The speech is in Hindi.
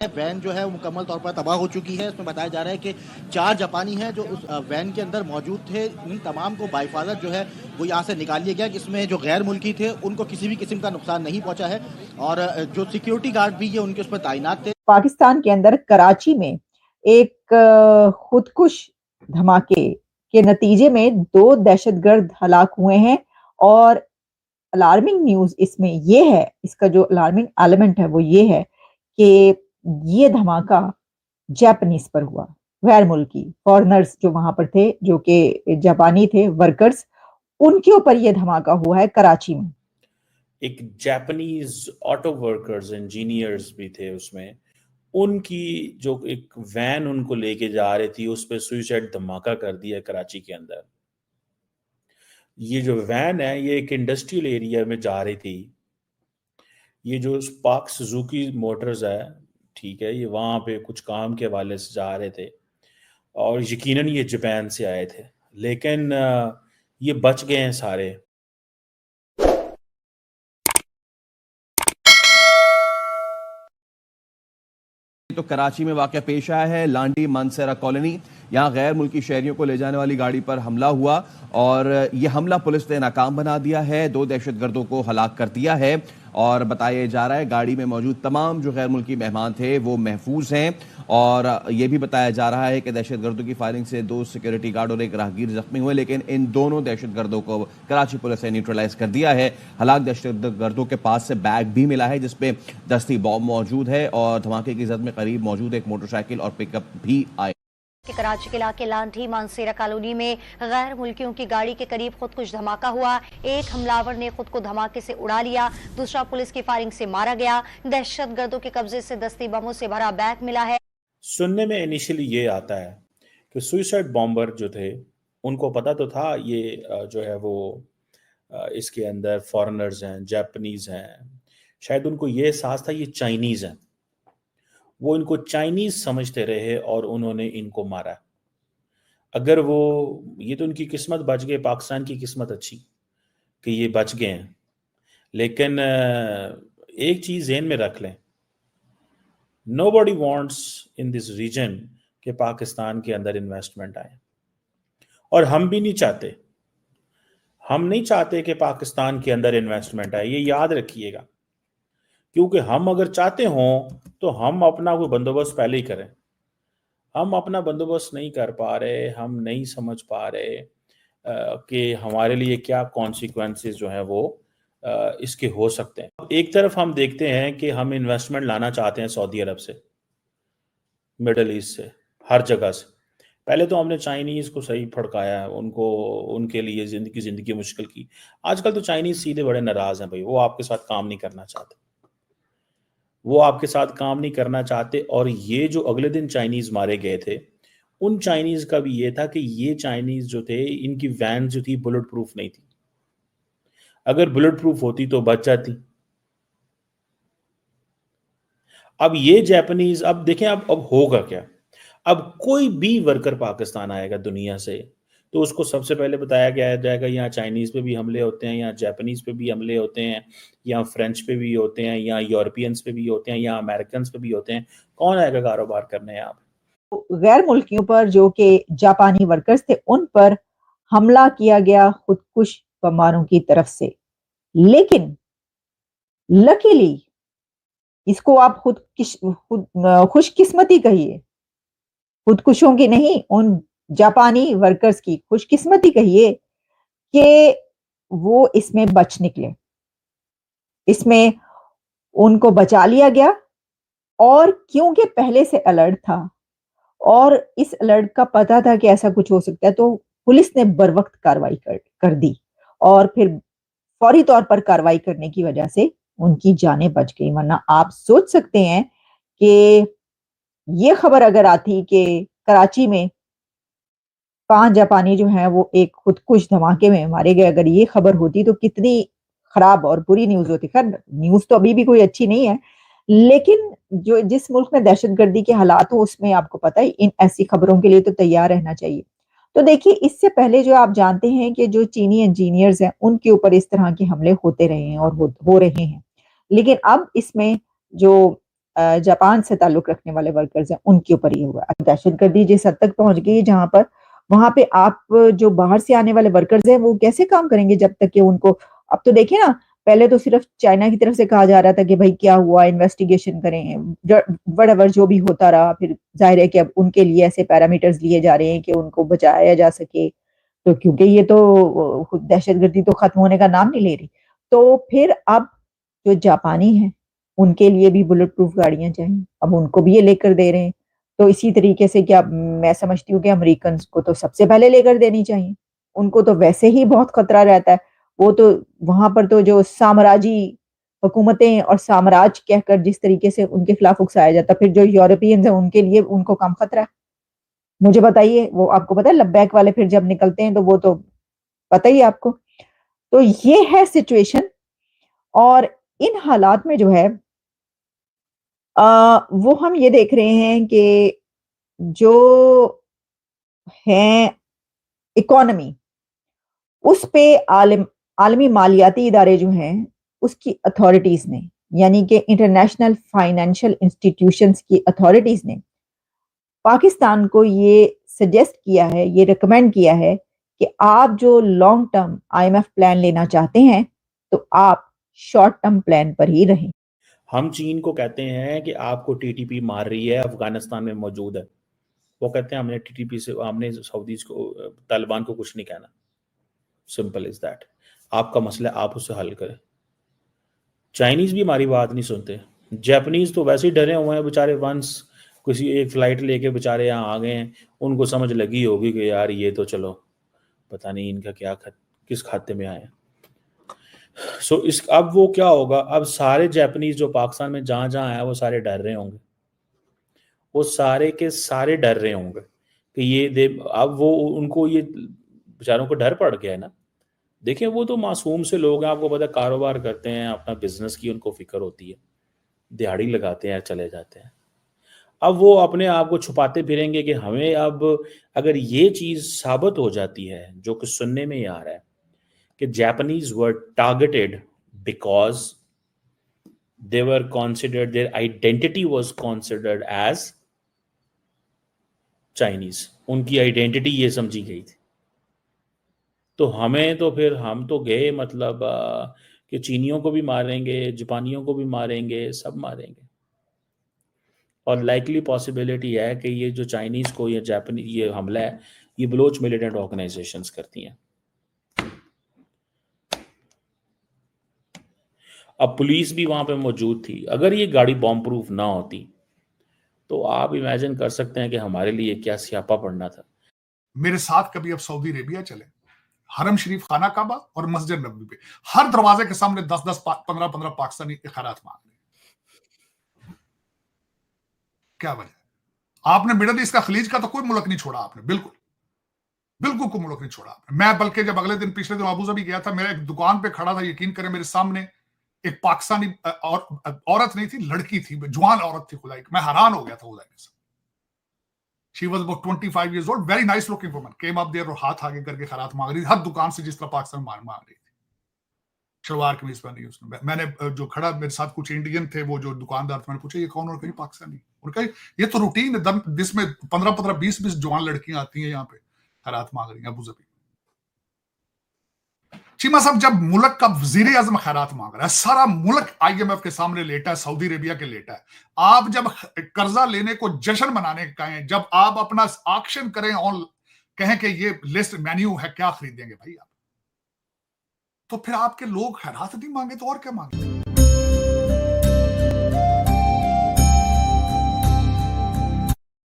वैन जो है वो मुकम्मल तौर पर तबाह हो चुकी है। इसमें बताया जा रहा है कि 4 जापानी हैं जो उस वैन के अंदर मौजूद थे। इन तमाम को बाहिफाज़त जो है वो यहाँ से निकाल लिया गया, जिसमें जो गैर मुल्की थे उनको किसी भी किस्म का नुकसान नहीं पहुंचा है और जो सिक्योरिटी गार्ड भी है उनके उस पर तैनात थे। पाकिस्तान के अंदर कराची में एक खुदकुश धमाके के नतीजे में 2 दहशतगर्द हलाक हुए हैं और अलार्मिंग न्यूज इसमें ये है, इसका जो अलार्मिंग एलिमेंट है वो ये है कि ये धमाका जापानीज पर हुआ। गैर मुल्की फॉरेनर्स जो वहां पर थे, जो कि जापानी थे वर्कर्स, उनके ऊपर ये धमाका हुआ है कराची में। एक जापानीज ऑटो वर्कर्स इंजीनियर्स भी थे उसमें, उनकी जो एक वैन उनको लेके जा रही थी उस पर सुइसाइड धमाका कर दिया कराची के अंदर। ये जो वैन है ये एक इंडस्ट्रियल एरिया में जा रही थी। ये जो स्पार्क सुजुकी मोटर्स है, ठीक है, ये वहाँ पे कुछ काम के हवाले से जा रहे थे और यकीनन ये जापान से आए थे, लेकिन ये बच गए हैं सारे। तो कराची में वाकया पेश आया है लांडी मानसेरा कॉलोनी। यहाँ गैर मुल्की शहरियों को ले जाने वाली गाड़ी पर हमला हुआ और यह हमला पुलिस ने नाकाम बना दिया है। 2 दहशतगर्दों को हलाक कर दिया है और बताया जा रहा है गाड़ी में मौजूद तमाम जो गैर मुल्की मेहमान थे वो महफूज हैं। और यह भी बताया जा रहा है कि दहशतगर्दों की फायरिंग से 2 सिक्योरिटी गार्ड और एक राहगीर जख्मी हुए, लेकिन इन दोनों दहशतगर्दों को कराची पुलिस ने न्यूट्रलाइज कर दिया है। हलाक दहशतगर्दों के पास से बैग भी मिला है जिसपे दस्ती बॉम्ब मौजूद है और धमाके की जद में करीब मौजूद एक मोटरसाइकिल और पिकअप भी आए। कराची के इलाके लांठी मानसेरा कॉलोनी में गैर मुल्कियों की गाड़ी के करीब खुदकुश धमाका हुआ। एक हमलावर ने खुद को धमाके से उड़ा लिया, दूसरा पुलिस की फायरिंग से मारा गया। दहशतगर्दों के कब्जे से दस्ती बमों से भरा बैग मिला है। सुनने में इनिशियली ये आता है कि सुइसाइड बॉम्बर जो थे उनको पता तो था ये जो है वो इसके अंदर फॉरेनर्स हैं, जापानीज हैं, शायद उनको ये एहसास था ये चाइनीज हैं, वो इनको चाइनीज समझते रहे और उन्होंने इनको मारा। अगर वो ये तो उनकी किस्मत, बच गए, पाकिस्तान की किस्मत अच्छी कि ये बच गए हैं। लेकिन एक चीज ज़हन में रख लें, nobody wants in this region कि पाकिस्तान के अंदर इन्वेस्टमेंट आए, और हम भी नहीं चाहते। हम नहीं चाहते कि पाकिस्तान के अंदर इन्वेस्टमेंट आए, ये याद रखिएगा। क्योंकि हम अगर चाहते हों तो हम अपना कोई बंदोबस्त पहले ही करें। हम अपना बंदोबस्त नहीं कर पा रहे, हम नहीं समझ पा रहे कि हमारे लिए क्या कॉन्सिक्वेंसेस जो हैं वो इसके हो सकते हैं। एक तरफ हम देखते हैं कि हम इन्वेस्टमेंट लाना चाहते हैं सऊदी अरब से, मिडल ईस्ट से, हर जगह से। पहले तो हमने चाइनीज को सही फड़काया, उनको, उनके लिए जिंदगी मुश्किल की। आजकल तो चाइनीज सीधे बड़े नाराज हैं भाई, वो आपके साथ काम नहीं करना चाहते, वो आपके साथ काम नहीं करना चाहते। और ये जो अगले दिन चाइनीज मारे गए थे, उन चाइनीज का भी ये था कि ये चाइनीज जो थे, इनकी वैन जो थी बुलेट प्रूफ नहीं थी। अगर बुलेट प्रूफ होती तो बच जाती। अब ये जापानीज, अब देखें अब होगा क्या। अब कोई भी वर्कर पाकिस्तान आएगा दुनिया से तो उसको सबसे पहले बताया गया जाएगा यहाँ चाइनीज पे भी हमले होते हैं, यहाँ जापानीज पे भी हमले होते हैं, यहाँ फ्रेंच पे भी होते हैं, यहाँ यूरोपियंस पे भी होते हैं, यहाँ अमेरिकन पे भी होते हैं। कौन आएगा कारोबार करने यहाँ पे? गैर मुल्कियों पर जो कि जापानी वर्कर्स थे उन पर हमला किया गया खुदकुश बमबारों की तरफ से। लेकिन लकीली इसको आप खुशकिस्मती कहिए, खुदकुशों की नहीं, उन जापानी वर्कर्स की खुशकिस्मती कहिए कि वो इसमें बच निकले, इसमें उनको बचा लिया गया। और क्योंकि पहले से अलर्ट था और इस अलर्ट का पता था कि ऐसा कुछ हो सकता है, तो पुलिस ने बरवक्त कार्रवाई कर दी और फिर फौरी तौर पर कार्रवाई करने की वजह से उनकी जानें बच गई। वरना आप सोच सकते हैं कि ये खबर अगर आती कि कराची में 5 जापानी जो हैं वो एक खुदकुश धमाके में मारे गए, अगर ये खबर होती तो कितनी खराब और बुरी न्यूज होती। खैर न्यूज तो अभी भी कोई अच्छी नहीं है, लेकिन जो जिस मुल्क में दहशतगर्दी के हालात हो उसमें आपको पता है इन ऐसी खबरों के लिए तो तैयार रहना चाहिए। तो देखिए, इससे पहले जो आप जानते हैं कि जो चीनी इंजीनियर्स हैं उनके ऊपर इस तरह के हमले होते रहे हैं और हो रहे हैं, लेकिन अब इसमें जो जापान से ताल्लुक रखने वाले वर्कर्स हैं उनके ऊपर ये हुआ। अब दहशतगर्दी जिस हद तक पहुंच गई जहां पर वहां पे आप जो बाहर से आने वाले वर्कर्स हैं वो कैसे काम करेंगे जब तक कि उनको, अब तो देखिए ना, पहले तो सिर्फ चाइना की तरफ से कहा जा रहा था कि भाई क्या हुआ, इन्वेस्टिगेशन करें, वटएवर जो भी होता रहा, फिर जाहिर है कि अब उनके लिए ऐसे पैरामीटर्स लिए जा रहे हैं कि उनको बचाया जा सके, तो क्योंकि ये तो दहशतगर्दी तो खत्म होने का नाम नहीं ले रही, तो फिर अब जो जापानी हैं उनके लिए भी बुलेट प्रूफ गाड़ियां चाहिए, अब उनको भी ये लेकर दे रहे हैं। तो इसी तरीके से क्या मैं समझती हूँ कि अमेरिकन को तो सबसे पहले लेकर देनी चाहिए, उनको तो वैसे ही बहुत खतरा रहता है, वो तो वहां पर तो जो साम्राज्य हुकूमतें और साम्राज्य कहकर जिस तरीके से उनके खिलाफ उकसाया जाता, फिर जो यूरोपियंस हैं उनके लिए उनको कम खतरा है। मुझे बताइए, वो आपको पता है लब्बैक वाले फिर जब निकलते हैं तो वो तो पता ही है आपको। तो ये है सिचुएशन, और इन हालात में जो है वो हम ये देख रहे हैं कि जो है इकोनॉमी, उस पे आलमी मालियाती इदारे जो हैं उसकी अथॉरिटीज ने, यानी कि इंटरनेशनल फाइनेंशियल इंस्टीट्यूशंस की अथॉरिटीज ने पाकिस्तान को ये सजेस्ट किया है, ये रिकमेंड किया है कि आप जो लॉन्ग टर्म आईएमएफ प्लान लेना चाहते हैं तो आप शॉर्ट टर्म प्लान पर ही रहें। हम चीन को कहते हैं कि आपको टीटीपी मार रही है, अफगानिस्तान में मौजूद है, वो कहते हैं हमने टीटीपी से, हमने सऊदीज को, तालिबान को कुछ नहीं कहना। Simple is that. आपका मसला आप उससे हल करें। चाइनीज भी हमारी बात नहीं सुनते, जापानीज तो वैसे ही डरे हुए हैं बेचारे, वंस किसी एक फ्लाइट लेके बेचारे यहाँ आ गए हैं, उनको समझ लगी होगी कि यार ये तो चलो पता नहीं इनका क्या किस खाते में आए। सो इस अब वो क्या होगा, अब सारे जापानीज जो पाकिस्तान में जहां जहां आए वो सारे डर रहे होंगे, वो सारे के सारे डर रहे होंगे कि ये अब वो उनको ये बेचारों को डर पड़ गया है ना। देखिए वो तो मासूम से लोग हैं, आपको पता है, कारोबार करते हैं, अपना बिजनेस की उनको फिक्र होती है, दिहाड़ी लगाते हैं, चले जाते हैं। अब वो अपने आप को छुपाते फिरेंगे कि हमें अब अगर ये चीज साबित हो जाती है, जो कि सुनने में ही आ रहा है कि Japanese were targeted because they were considered, their identity was considered as Chinese, उनकी आइडेंटिटी ये समझी गई थी। तो हमें तो फिर हम तो गए मतलब कि चीनियों को भी मारेंगे, जापानियों को भी मारेंगे, सब मारेंगे। और लाइकली पॉसिबिलिटी है कि ये जो चाइनीज को ये जापानी ये हमला है ये बलोच मिलिटेंट ऑर्गेनाइजेशंस करती हैं। अब पुलिस भी वहां पे मौजूद थी। अगर ये गाड़ी बॉम्ब प्रूफ ना होती तो आप इमेजिन कर सकते हैं कि हमारे लिए क्या स्यापा पड़ना था। मेरे साथ कभी अब सऊदी अरेबिया चले, हरम शरीफ, खाना काबा और मस्जिद नबवी पे हर दरवाजे के सामने 10-10, 15-15 पाकिस्तानी खैरात मांग रहे। क्या वजह? आपने मिडल ईस्ट का, खलीज का तो कोई मुल्क नहीं छोड़ा आपने, बिल्कुल बिल्कुल कोई मुल्क नहीं छोड़ा आपने। मैं बल्कि जब अगले दिन, पिछले दिन अबू धाबी गया था, मेरा एक दुकान पे खड़ा था, यकीन करें मेरे सामने एक पाकिस्तानी औरत नहीं थी, लड़की थी, जवान औरत थी, खुदाई मैं हैरान हो गया था खुदाई से। She was about 25 years old, very nice looking woman, came up there और हाथ आगे करके खैरात मांग रही थी, हर दुकान से जिस तरह पाकिस्तान मांग रही थी। शलवार कमीज पहनी उसने। मैंने जो खड़ा मेरे साथ कुछ इंडियन थे, वो जो दुकानदार थे, मैंने पूछा ये कौन, और कहीं पाकिस्तानी। उन्होंने कहा ये तो रूटीन है, जिसमें 15-15, 20-20 जवान लड़कियां आती हैं यहाँ पे खैरात मांग रही हैं अबू धाबी। चीमा साहब, जब मुल्क का वजीर आजम खैरात मांग रहा है, सारा मुल्क आईएमएफ के सामने लेटा है, सऊदी अरेबिया के लेटा है, आप जब कर्जा लेने को जश्न मनाने कहें, जब आप अपना ऑक्शन करें और कहें कि ये लिस्ट मेन्यू है, क्या खरीदेंगे भाई आप, तो फिर आपके लोग खैरात नहीं मांगे तो और क्या मांगे।